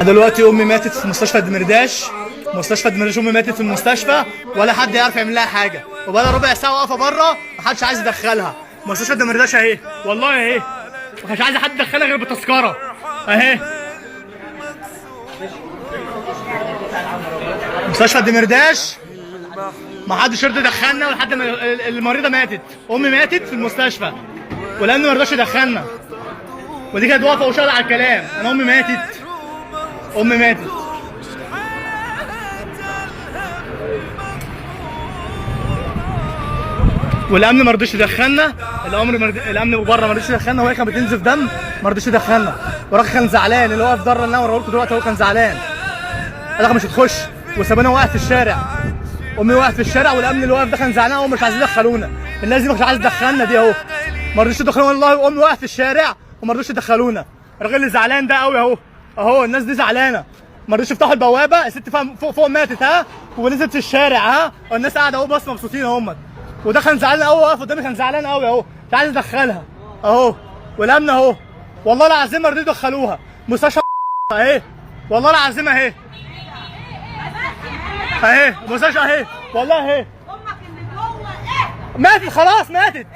دلوقتي امي ماتت في مستشفى الدمرداش. امي ماتت في المستشفى ولا حد يعرف يعمل لها حاجه، وبقى ربع ساعه واقفه بره محدش عايز يدخلها. مستشفى الدمرداش اهي، والله اهي، ما كانش عايز حد يدخلها غير بتذكره اهي. مستشفى الدمرداش ما حدش يرضى يدخلنا لحد ما المريضه ماتت. امي ماتت في المستشفى والامن ما رضاش يدخلنا، ودي كانت واقفه وشغاله على الكلام. انا امي ماتت والامن ما رضيش يدخلنا. الامن بره ما رضيش يدخلنا، وهي كانت بتنزف دم ما رضيش يدخلنا. والراجل كان زعلان، اللي واقف بره اللي انا وريته دلوقتي هو كان زعلان، قال لك مش هتخش، وسابنا واقف في الشارع. امي وقفت في الشارع والامن اللي واقف ده كان زعلان ومش عايزين يدخلونا. الناس دي مش عايزه تدخلنا دي اهو، ما رضيش يدخلونا والله. وامي وقفت في الشارع وما رضوش يدخلونا. الراجل اللي زعلان ده قوي اهو الناس دي زعلانه، ما رضيش يفتحوا البوابه. الست فوق ماتت ها، ونزلت في الشارع ها، والناس قاعده اهو بس مبسوطين اهم. وده كان زعلان قوي واقف قدامي، كان زعلان قوي اهو، مش عايز يدخلها اهو. والامن اهو، والله العظيم ما رضيوا يدخلوها. مستشفى اهي، والله العظيم اهي مستشفى اهي، والله اهي. ماتت خلاص، ماتت.